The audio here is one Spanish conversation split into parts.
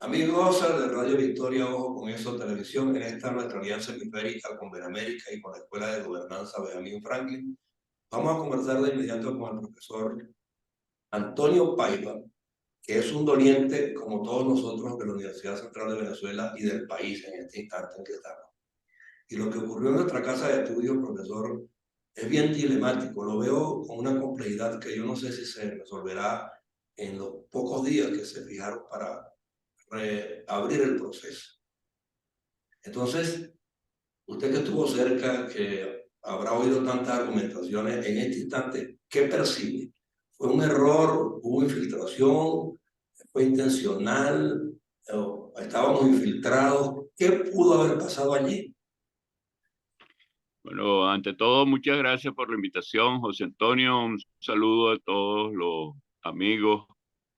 Amigos de Radio Victoria, ojo con eso, televisión, en esta nuestra alianza hemisférica con Benemérica y con la Escuela de Gobernanza Benjamin Franklin. Vamos a conversar de inmediato con el profesor Antonio Paiva, que es un doliente, como todos nosotros, de la Universidad Central de Venezuela y del país en este instante en que estamos. Y lo que ocurrió en nuestra casa de estudios, profesor, es bien dilemático. Lo veo con una complejidad que yo no sé si se resolverá en los pocos días que se fijaron para reabrir el proceso. Entonces, usted que estuvo cerca, que habrá oído tantas argumentaciones, en este instante, ¿qué percibe? ¿Fue un error? ¿Hubo infiltración? ¿Fue intencional? ¿Estábamos infiltrados? ¿Qué pudo haber pasado allí? Bueno, ante todo, muchas gracias por la invitación, José Antonio. Un saludo a todos los amigos,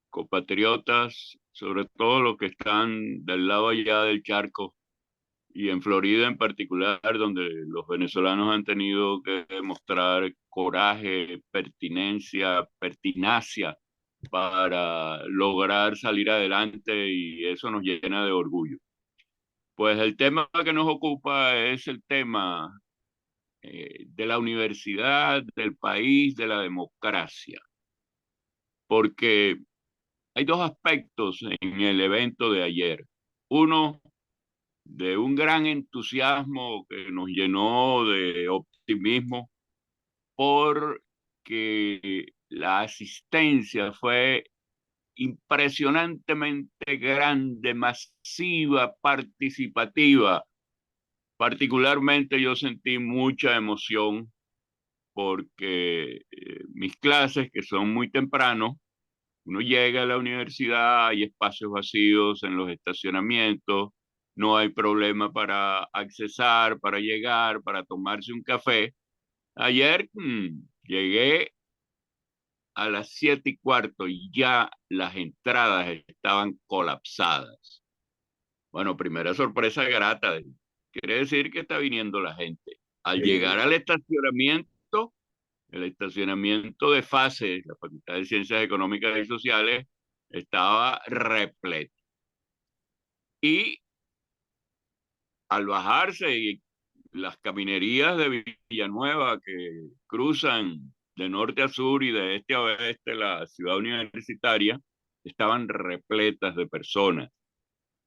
compatriotas, sobre todo los que están del lado allá del charco y en Florida en particular, donde los venezolanos han tenido que demostrar coraje, pertinacia para lograr salir adelante y eso nos llena de orgullo. Pues el tema que nos ocupa es el tema de la universidad, del país, de la democracia, porque hay dos aspectos en el evento de ayer. Uno, de un gran entusiasmo que nos llenó de optimismo porque la asistencia fue impresionantemente grande, masiva, participativa. Particularmente yo sentí mucha emoción porque mis clases, que son muy temprano, uno llega a la universidad, hay espacios vacíos en los estacionamientos, no hay problema para accesar, para llegar, para tomarse un café. Ayer llegué a las 7:15 y ya las entradas estaban colapsadas. Bueno, primera sorpresa grata. Quiere decir que está viniendo la gente. Al llegar Eh, al estacionamiento, el estacionamiento de FASE, la Facultad de Ciencias Económicas y Sociales, estaba repleto. Y al bajarse y las caminerías de Villanueva que cruzan de norte a sur y de este a oeste la ciudad universitaria, estaban repletas de personas,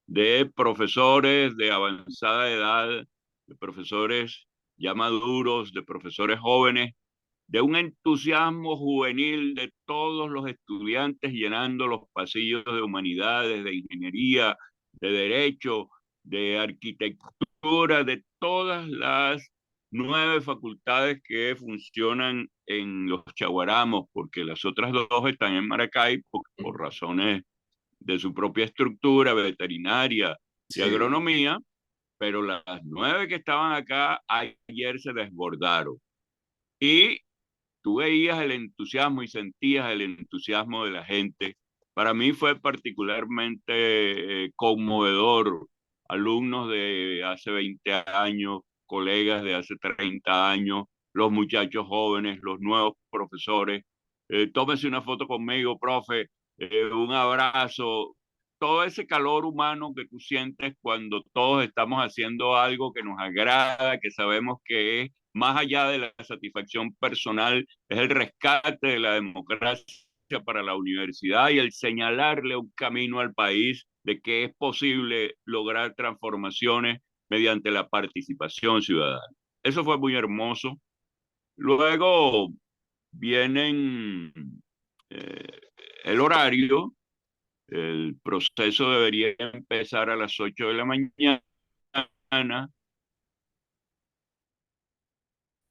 de profesores de avanzada edad, de profesores ya maduros, de profesores jóvenes, de un entusiasmo juvenil de todos los estudiantes llenando los pasillos de humanidades, de ingeniería, de derecho, de arquitectura, de todas las 9 facultades que funcionan en los Chaguaramos, porque las otras dos están en Maracay por razones de su propia estructura veterinaria y sí, agronomía, pero las 9 que estaban acá ayer se desbordaron. Y tú veías el entusiasmo y sentías el entusiasmo de la gente. Para mí fue particularmente conmovedor. Alumnos de hace 20 años, colegas de hace 30 años, los muchachos jóvenes, los nuevos profesores. Tómese una foto conmigo, profe, un abrazo. Todo ese calor humano que tú sientes cuando todos estamos haciendo algo que nos agrada, que sabemos que es más allá de la satisfacción personal, es el rescate de la democracia para la universidad y el señalarle un camino al país de que es posible lograr transformaciones mediante la participación ciudadana. Eso fue muy hermoso. Luego vienen eh, el horario, el proceso debería empezar a las 8 de la mañana,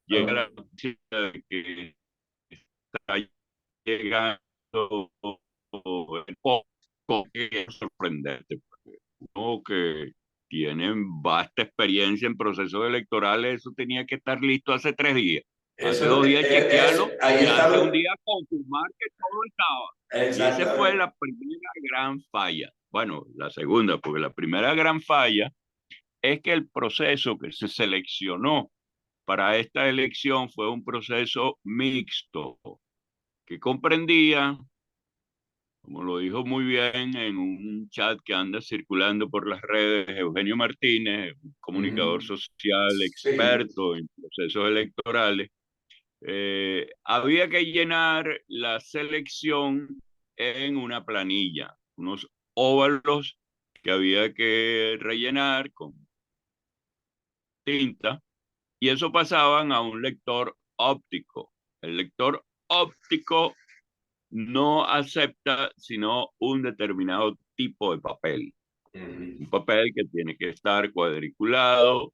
llega ok. la noticia de que está llegando el poco que sorprenderte. Uno que tienen vasta experiencia en procesos electorales, eso tenía que estar listo hace 3 días. Hace Eso, 2 días chequearlo ahí y está hace un día confirmar que todo estaba. Y esa fue exactamente. la primera gran falla. Bueno, la segunda, porque la primera gran falla es que el proceso que se seleccionó para esta elección fue un proceso mixto que comprendía como lo dijo muy bien en un chat que anda circulando por las redes, Eugenio Martínez, un comunicador Ujú. social Sí. experto en procesos electorales, había que llenar la selección en una planilla, unos óvalos que había que rellenar con tinta, y eso pasaban a un lector óptico. El lector óptico no acepta sino un determinado tipo de papel. Un Ujú. papel que tiene que estar cuadriculado,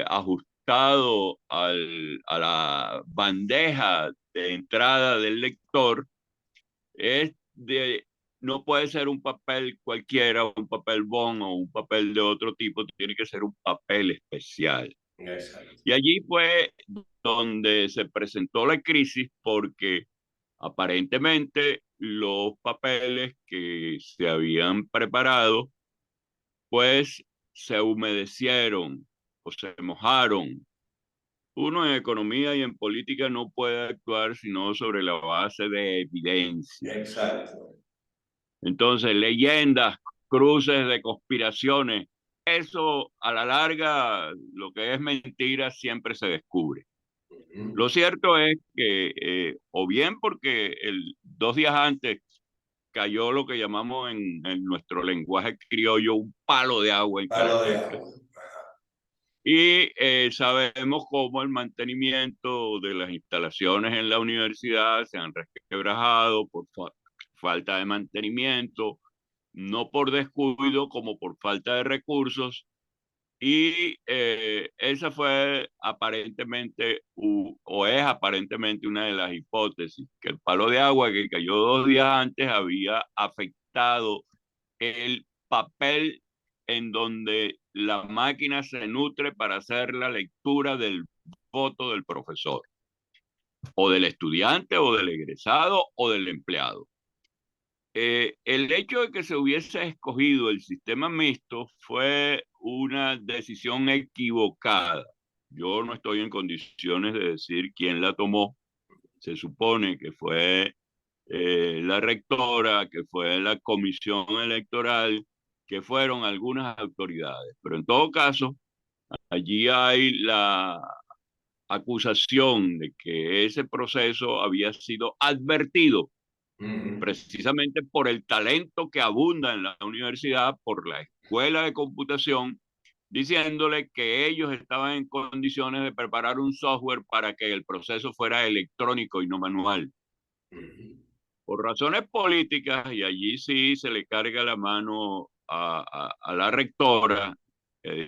ajustado a la bandeja de entrada del lector. Es de, no puede ser un papel cualquiera, un papel bond o un papel de otro tipo, tiene que ser un papel especial. Exacto. Y allí fue donde se presentó la crisis porque aparentemente los papeles que se habían preparado pues se humedecieron o se mojaron. Uno en economía y en política no puede actuar sino sobre la base de evidencia. Exacto. Entonces, leyendas, cruces de conspiraciones, eso a la larga, lo que es mentira siempre se descubre. Ujú. Lo cierto es que, o bien porque 2 días antes cayó lo que llamamos en nuestro lenguaje criollo un palo de agua en Palo de Caracas. agua. Y sabemos cómo el mantenimiento de las instalaciones en la universidad se han resquebrajado por falta de mantenimiento, no por descuido como por falta de recursos. Y esa fue aparentemente, o es aparentemente una de las hipótesis, que el palo de agua que cayó 2 días antes había afectado el papel en donde la máquina se nutre para hacer la lectura del voto del profesor, o del estudiante, o del egresado, o del empleado. El hecho de que se hubiese escogido el sistema mixto fue una decisión equivocada. Yo no estoy en condiciones de decir quién la tomó. Se supone que fue la rectora, que fue la comisión electoral, que fueron algunas autoridades. Pero en todo caso, allí hay la acusación de que ese proceso había sido advertido Ujú. precisamente por el talento que abunda en la universidad, por la escuela de computación, diciéndole que ellos estaban en condiciones de preparar un software para que el proceso fuera electrónico y no manual. Ujú. Por razones políticas, y allí sí se le carga la mano a la rectora,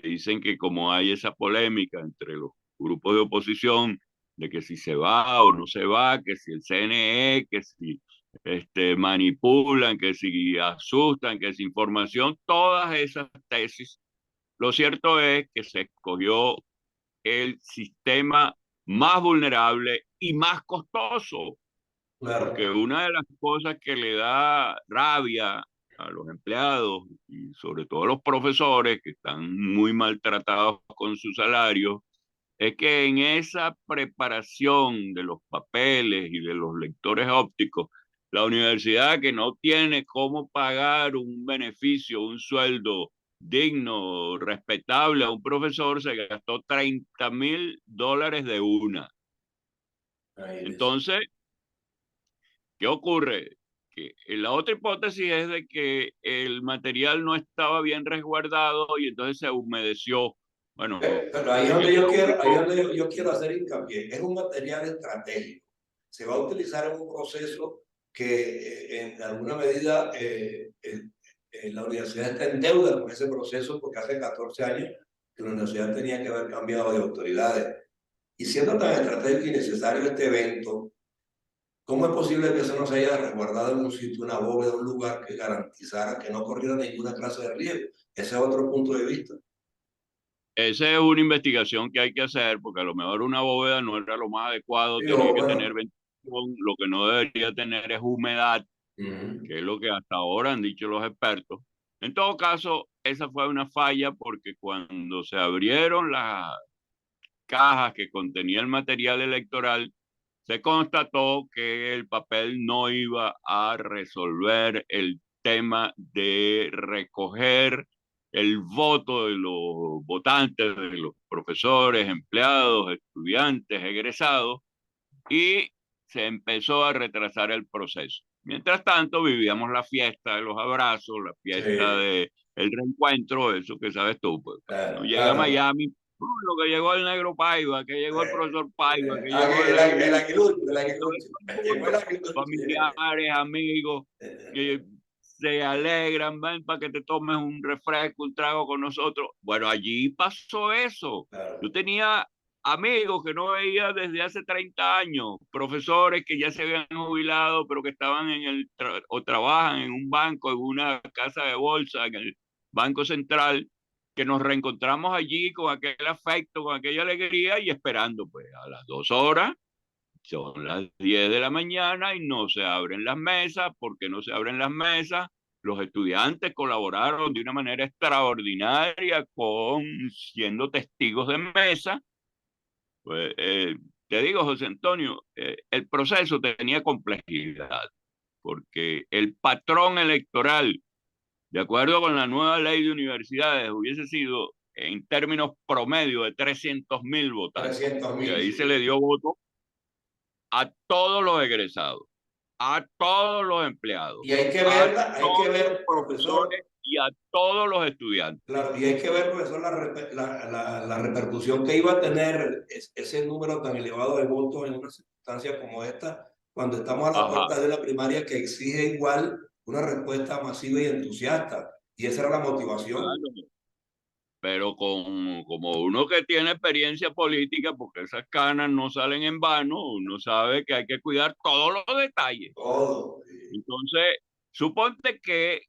dicen que como hay esa polémica entre los grupos de oposición de que si se va o no se va, que si el CNE, que si manipulan, que si asustan, que si información, todas esas tesis. Lo cierto es que se escogió el sistema más vulnerable y más costoso, porque Claro. una de las cosas que le da rabia a los empleados y sobre todo a los profesores que están muy maltratados con su salario, es que en esa preparación de los papeles y de los lectores ópticos, la universidad que no tiene cómo pagar un beneficio, un sueldo digno, respetable a un profesor, se gastó $30,000 de una. Ahí dice. Entonces, ¿qué ocurre? Que la otra hipótesis es de que el material no estaba bien resguardado y entonces se humedeció. Bueno, Pero ahí es en donde yo quiero, ahí es público, donde yo quiero hacer hincapié. Es un material estratégico. Se va a utilizar en un proceso que en alguna medida la universidad está en deuda con ese proceso porque hace 14 años que la universidad tenía que haber cambiado de autoridades. Y siendo tan estratégico y necesario este evento, ¿cómo es posible que eso no se haya resguardado en un sitio, una bóveda, un lugar que garantizara que no corriera ninguna clase de riesgo? Ese es otro punto de vista. esa es una investigación que hay que hacer porque a lo mejor una bóveda no era lo más adecuado, tenía Digo, que tener bueno, ventilación, lo que no debería tener es humedad, ujú. que es lo que hasta ahora han dicho los expertos. En todo caso, esa fue una falla porque cuando se abrieron las cajas que contenía el material electoral, se constató que el papel no iba a resolver el tema de recoger el voto de los votantes, de los profesores, empleados, estudiantes, egresados, y se empezó a retrasar el proceso. Mientras tanto, vivíamos la fiesta de los abrazos, la fiesta Sí, de el reencuentro, eso que sabes tú, pues cuando uno claro, llega a claro. Miami, lo que llegó el negro Paiva, que llegó el profesor Paiva, que llegó El, el el aguilucho, aguilucho, el y todo aguilucho. el Llegó el mundo, aguilucho. familiares, amigos, que se alegran, ven para que te tomes un refresco, un trago con nosotros. Bueno, allí pasó eso. Claro. Yo tenía amigos que no veía desde hace 30 años, profesores que ya se habían jubilado, pero que estaban o trabajan en un banco, en una casa de bolsa, en el Banco Central, que nos reencontramos allí con aquel afecto, con aquella alegría y esperando, pues a las 2 horas, son las 10 de la mañana y no se abren las mesas. ¿Por qué no se abren las mesas? Los estudiantes colaboraron de una manera extraordinaria con siendo testigos de mesa. Pues, te digo, José Antonio, el proceso tenía complejidad, porque el patrón electoral, de acuerdo con la nueva ley de universidades, hubiese sido en términos promedio de 300.000 votantes, 300 porque mil, ahí se sí. le dio voto a todos los egresados, a todos los empleados, Y hay que a verla, hay que todos los ver, profesores profesor, y a todos los estudiantes. claro, y hay que ver, profesor, la repercusión que iba a tener ese número tan elevado de votos en una circunstancia como esta, cuando estamos a la Ajá, puerta de una primaria que exige igual una respuesta masiva y entusiasta. Y esa era la motivación. claro. Pero como uno que tiene experiencia política, porque esas canas no salen en vano, uno sabe que hay que cuidar todos los detalles. Todo. Entonces, suponte que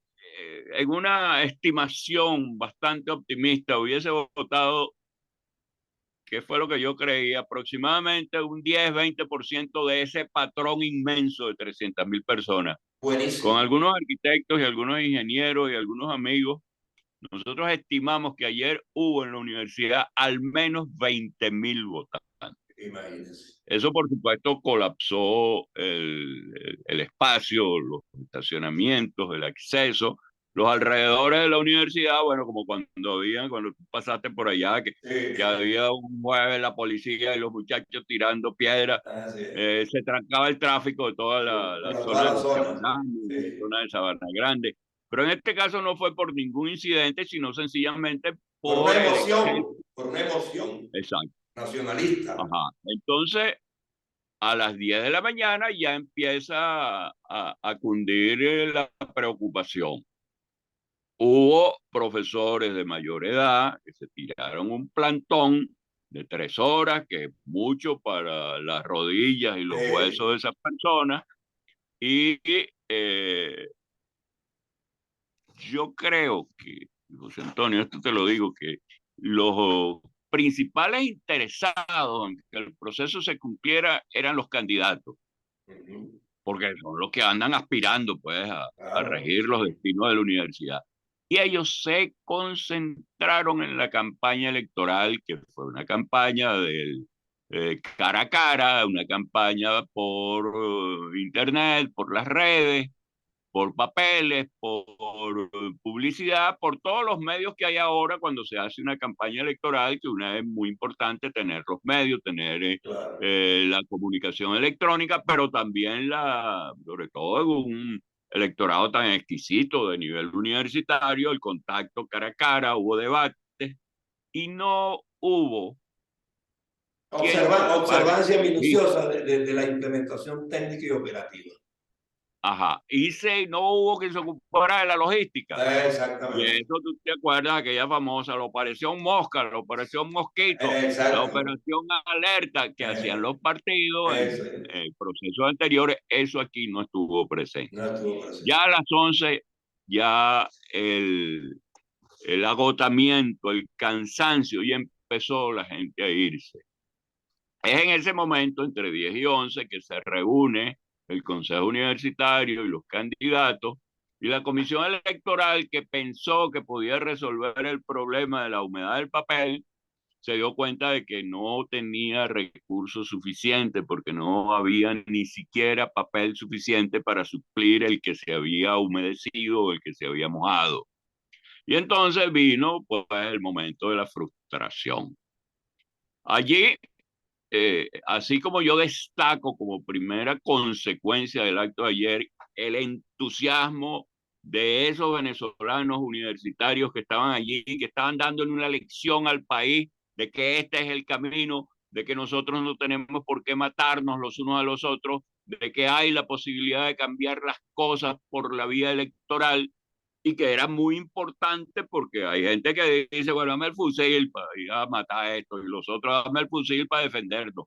en una estimación bastante optimista hubiese votado, que fue lo que yo creí, aproximadamente un 10-20% de ese patrón inmenso de 300.000 personas, con Buenísimo. algunos arquitectos y algunos ingenieros y algunos amigos. Nosotros estimamos que ayer hubo en la universidad al menos 20.000 votantes. Imagínense. Eso, por supuesto, colapsó el espacio, los estacionamientos, el acceso, los alrededores de la universidad. Bueno, como cuando tú pasaste por allá, que Sí. había un jueves la policía y los muchachos tirando piedras. Así es. Se trancaba el tráfico de toda la Bueno, toda zona la de Los zona. Chapalanes, la Sí. zona de Sabana Grande. Pero en este caso no fue por ningún incidente, sino sencillamente por el exceso. Por una emoción Exacto. nacionalista. Ajá. Entonces, a las 10 de la mañana ya empieza a cundir la preocupación. Hubo profesores de mayor edad que se tiraron un plantón de 3 horas, que es mucho para las rodillas y los huesos de esas personas. Y yo creo que, José Antonio, esto te lo digo, que los principales interesados en que el proceso se cumpliera eran los candidatos, Ujú. porque son los que andan aspirando pues a Claro. regir los destinos de la universidad. Y ellos se concentraron en la campaña electoral, que fue una campaña del cara a cara, una campaña por internet, por las redes, por papeles, por publicidad, por todos los medios que hay ahora cuando se hace una campaña electoral, que una es muy importante tener los medios, tener Claro. la comunicación electrónica, pero también sobre todo en un electorado tan exquisito de nivel universitario, el contacto cara a cara, hubo debates y no hubo quien se ocupara Observancia de registro. minuciosa de la implementación técnica y operativa. Ajá, no hubo quien se ocupara de la logística. Y Exactamente. eso tú te acuerdas, aquella famosa, la operación Mosca, la operación Mosquito, la Exacto. operación Alerta que hacían los partidos Eso en es. procesos anteriores, eso aquí no estuvo presente. No estuvo presente. Ya a las 11, ya el agotamiento, el cansancio, y empezó la gente a irse. Es en ese momento, entre 10 y 11, que se reúne el Consejo Universitario y los candidatos y la comisión electoral, que pensó que podía resolver el problema de la humedad del papel, se dio cuenta de que no tenía recursos suficientes porque no había ni siquiera papel suficiente para suplir el que se había humedecido o el que se había mojado. Y entonces vino pues el momento de la frustración. Allí, así como yo destaco como primera consecuencia del acto de ayer el entusiasmo de esos venezolanos universitarios que estaban allí, que estaban dándole una lección al país de que este es el camino, de que nosotros no tenemos por qué matarnos los unos a los otros, de que hay la posibilidad de cambiar las cosas por la vía electoral, y que era muy importante porque hay gente que dice, bueno, dame el fusil para ir a matar a esto, y los otros dame el fusil para defendernos,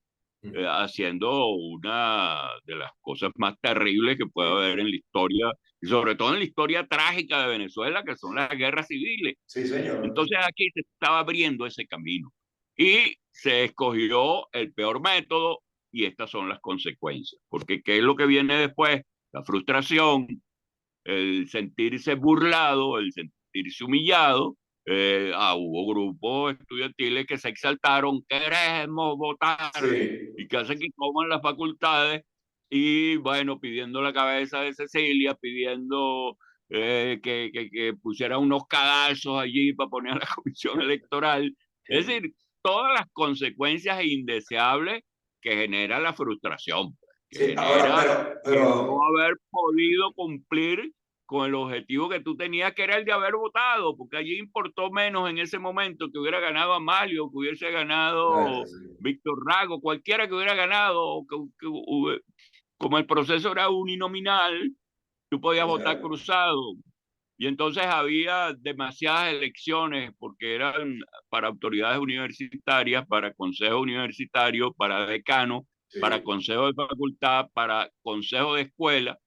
haciendo una de las cosas más terribles que puede haber en la historia, y sobre todo en la historia trágica de Venezuela, que son las guerras civiles. Sí, señor. Entonces aquí se estaba abriendo ese camino y se escogió el peor método, y estas son las consecuencias, porque ¿qué es lo que viene después? La frustración, el sentirse burlado, el sentirse humillado. Hubo grupos estudiantiles que se exaltaron, queremos votar, Sí. y que hacen que coman las facultades, y bueno, pidiendo la cabeza de Cecilia, pidiendo que pusiera unos cadazos allí para poner a la comisión electoral. Es decir, todas las consecuencias indeseables que genera la frustración, que Sí, ahora, genera el no pero, haber podido cumplir con el objetivo que tú tenías, que era el de haber votado, porque allí importó menos en ese momento que hubiera ganado Amalio, que hubiese ganado sí. Víctor Rago, cualquiera que hubiera ganado, como el proceso era uninominal, tú podías votar Exacto. cruzado. Y entonces había demasiadas elecciones porque eran para autoridades universitarias, para consejo universitario, para decano, para Sí, consejo de facultad, para consejo de escuela.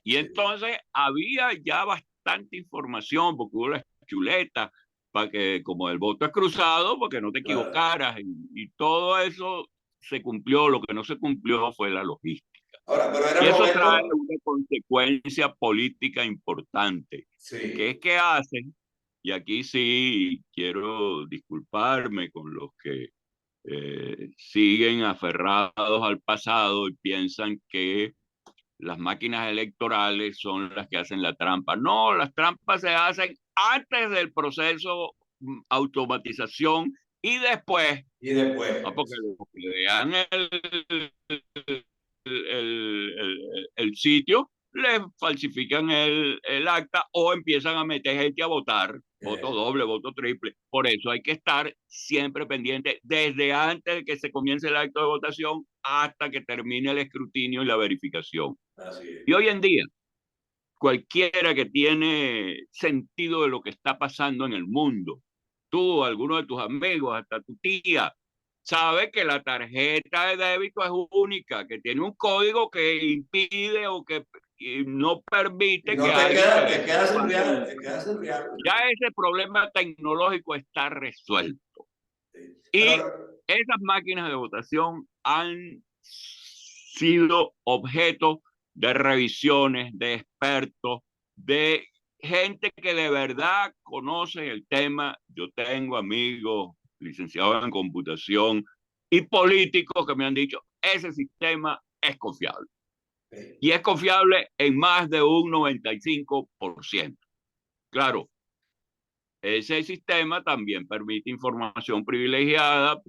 Y sí, entonces había ya bastante información, porque hubo las chuletas, para que como el voto es cruzado, porque no te claro. equivocaras, y todo eso se cumplió. Lo que no se cumplió fue la logística. Ahora, pero era Y el eso trae momento, una consecuencia política importante, que es sí, que hacen, y aquí sí quiero disculparme con los que siguen aferrados al pasado y piensan que las máquinas electorales son las que hacen la trampa. No, las trampas se hacen antes del proceso automatización y después, y después, porque los que vean el sitio, le falsifican el acta o empiezan a meter gente a votar, voto eh, doble, voto triple. Por eso hay que estar siempre pendiente desde antes de que se comience el acto de votación hasta que termine el escrutinio y la verificación. así es. Y hoy en día, cualquiera que tiene sentido de lo que está pasando en el mundo, tú, alguno de tus amigos, hasta tu tía, sabe que la tarjeta de débito es única, que tiene un código que impide o que no Y permite que no alguien te te quedas en pase real, un... te quedas en real. Ya ese problema tecnológico está resuelto. Sí. Pero Y ahora, esas máquinas de votación han sido objeto de revisiones, de expertos, de gente que de verdad conoce el tema. Yo tengo amigos licenciados en computación y políticos que me han dicho, ese sistema es confiable. eh, Y es confiable en más de un 95%. Claro, ese sistema también permite información privilegiada.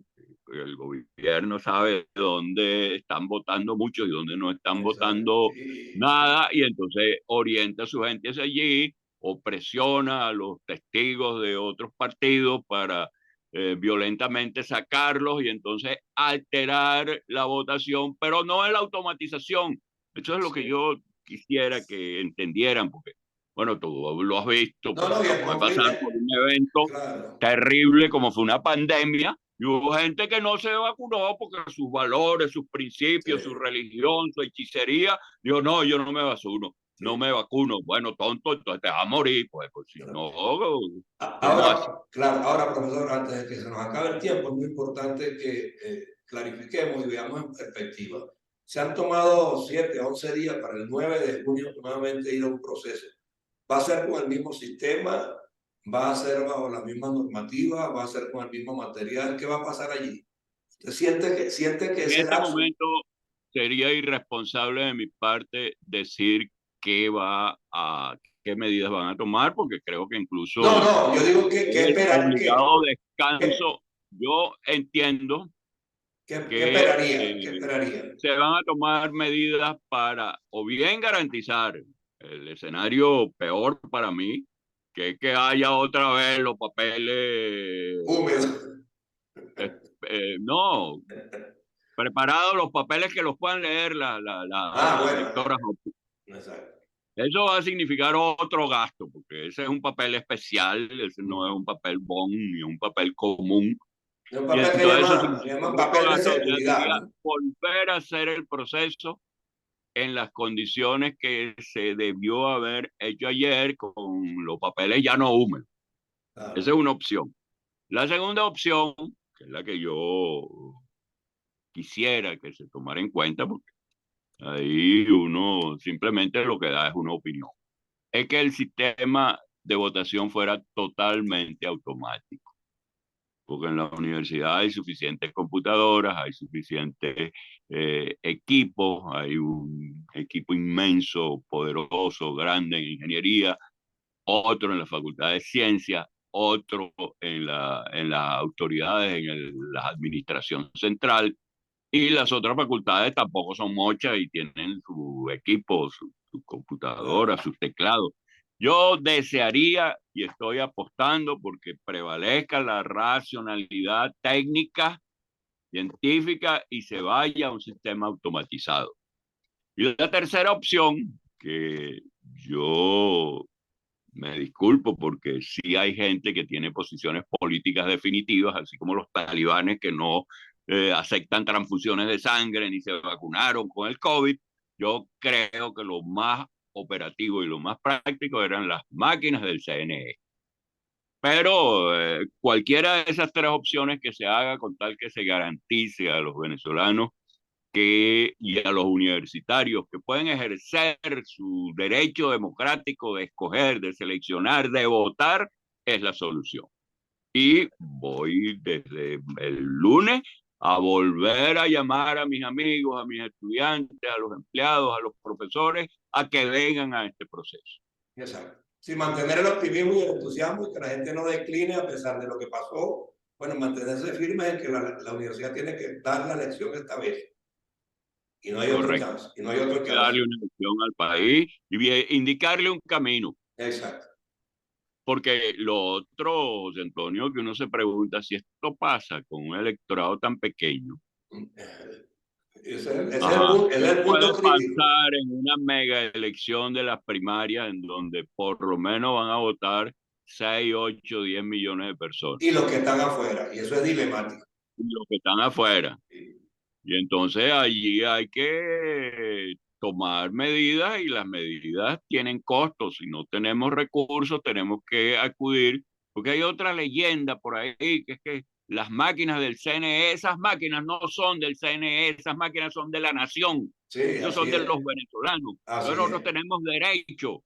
El gobierno sabe dónde están votando muchos y dónde no están exacto. votando nada, y entonces orienta a su gente hacia allí o presiona a los testigos de otros partidos para violentamente sacarlos y entonces alterar la votación, pero no en la automatización. Eso es lo que Sí. yo quisiera que entendieran, porque bueno, tú lo has visto, No, pues no, y el acabamos de conflicto, pasar por un evento claro. terrible como fue una pandemia, y hubo gente que no se vacunó porque sus valores, sus principios, su Sí, religión, su hechicería, dijo, no, yo no me vacuno, no me sí. vacuno. Bueno, tonto, entonces te vas a morir, pues si no, ¿cómo Ahora, hace? claro, ahora, profesor, antes de que se nos acabe el tiempo, es muy importante que clarifiquemos y veamos en perspectiva. Se han tomado 7, 11 días para el 9 de junio nuevamente ir a un proceso. ¿Va a ser con el mismo sistema? ¿Va a ser bajo la misma normativa? ¿Va a ser con el mismo material? ¿Qué va a pasar allí? ¿Usted siente que En ese este lapso? momento sería irresponsable de mi parte decir qué medidas van a tomar, porque creo que No, incluso no, yo digo que, el obligado que, descanso, yo entiendo que que esperaría, que esperaría. se van a tomar medidas para o bien garantizar el escenario peor para mí, que es que haya otra vez los papeles, Húmedo. eh, no, preparados los papeles que los puedan leer Ah, las bueno, lectoras. exacto. Eso va a significar otro gasto, porque ese es un papel especial, ese no es un papel bond ni un papel común. Es un Y papel que entonces eso llaman significaría otro papel de gasto, o sea, seguridad, sería ¿no? volver a hacer el proceso en las condiciones que se debió haber hecho ayer con los papeles ya no húmedos. Esa Claro. es una opción. La segunda opción, que es la que yo quisiera que se tomara en cuenta, porque ahí uno simplemente lo que da es una opinión, es que el sistema de votación fuera totalmente automático, porque en la universidad hay suficientes computadoras, hay suficientes equipos, hay un equipo inmenso, poderoso, grande en ingeniería, otro en la Facultad de Ciencias, otro en las autoridades, la administración central, y las otras facultades tampoco son muchas y tienen su equipo, su computadora, Claro. sus teclados. Yo desearía y estoy apostando porque prevalezca la racionalidad técnica, científica y se vaya a un sistema automatizado. Y la tercera opción, que yo me disculpo porque sí hay gente que tiene posiciones políticas definitivas, así como los talibanes que no aceptan transfusiones de sangre ni se vacunaron con el COVID. Yo creo que lo más operativo y lo más práctico eran las máquinas del CNE. Pero cualquiera de esas tres opciones que se haga con tal que se garantice a los venezolanos y a los universitarios que pueden ejercer su derecho democrático de escoger, de seleccionar, de votar, es la solución. Y voy desde el lunes a volver a llamar a mis amigos, a mis estudiantes, a los empleados, a los profesores, a que vengan a este proceso. Exacto. Sí, mantener el optimismo y el entusiasmo y que la gente no decline a pesar de lo que pasó. Bueno, mantenerse firme en que la universidad tiene que dar la lección esta vez. Y no hay otro Correcto. chance. Y no hay otro Hay que chance. darle una lección al país y indicarle un camino. Exacto. Porque lo otro, José Antonio, que uno se pregunta si esto pasa con un electorado tan pequeño. Ajá. Ese ¿Qué es el puede punto crítico. pasar en una mega elección de las primarias en donde por lo menos van a votar 6, 8, 10 millones de personas? Y los que están afuera. Y eso es dilemático. Y los que están afuera. Sí. Y entonces allí hay que tomar medidas y las medidas tienen costos. Si no tenemos recursos, tenemos que acudir, porque hay otra leyenda por ahí, que es que las máquinas del CNE, esas máquinas no son del CNE, esas máquinas son de la nación, Sí, esos así son de los es. venezolanos. Así Entonces nosotros es. tenemos derecho.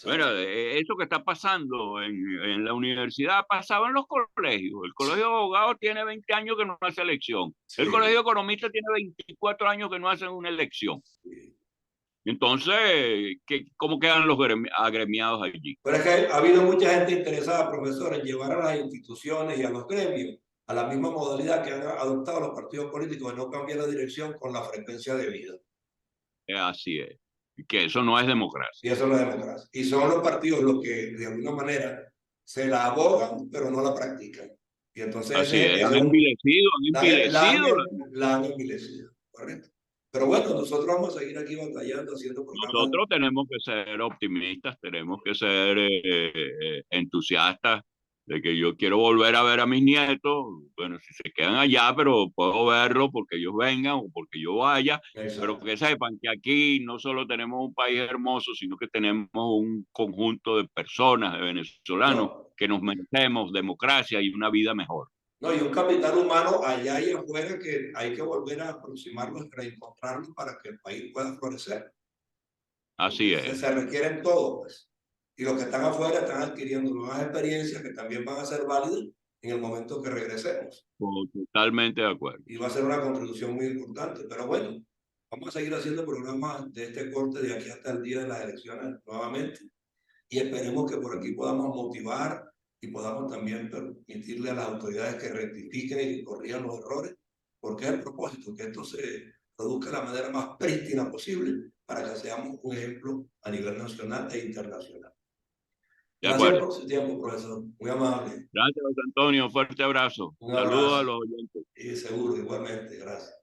Bueno, Exacto. eso que está pasando en la universidad pasaba en los colegios. El colegio de abogados tiene 20 años que no hace elección. El colegio de Sí. economistas tiene 24 años que no hacen una elección. Sí. Entonces, ¿cómo quedan los agremiados allí? Pero es que ha habido mucha gente interesada, profesor, en llevar a las instituciones y a los gremios a la misma modalidad que han adoptado los partidos políticos de no cambiar la dirección con la frecuencia debida. Así es. Que eso no es democracia. Y eso no es democracia. Y son los partidos los que de alguna manera se la abogan, pero no la practican. Y entonces Así es. ese es Han la han, envilecido. la han envilecido, ¿correcto? Pero bueno, nosotros vamos a seguir aquí batallando, haciendo programas. Nosotros tenemos que ser optimistas, tenemos que ser entusiastas de que yo quiero volver a ver a mis nietos. Bueno, si se quedan allá, pero puedo verlo porque ellos vengan o porque yo vaya, pero Exacto. que sepan que aquí no solo tenemos un país hermoso, sino que tenemos un conjunto de personas, de venezolanos, No, que nos merecemos democracia y una vida mejor. no, y un capital humano allá y afuera que hay que volver a aproximarnos, reencontrarnos para que el país pueda florecer. Así Porque es. se requieren todo, pues. Y los que están afuera están adquiriendo nuevas experiencias que también van a ser válidas en el momento que regresemos. Totalmente de acuerdo. Y va a ser una contribución muy importante. Pero bueno, vamos a seguir haciendo programas de este corte de aquí hasta el día de las elecciones nuevamente. Y esperemos que por aquí podamos motivar y podamos también permitirle a las autoridades que rectifiquen y que corrijan los errores, porque es el propósito, que esto se produzca de la manera más prístina posible para que seamos un ejemplo a nivel nacional e internacional. De Gracias acuerdo. por su tiempo, profesor. Muy amable. Gracias, José Antonio. Fuerte abrazo. Un Saludos a abrazo. los oyentes. Y seguro, igualmente. Gracias.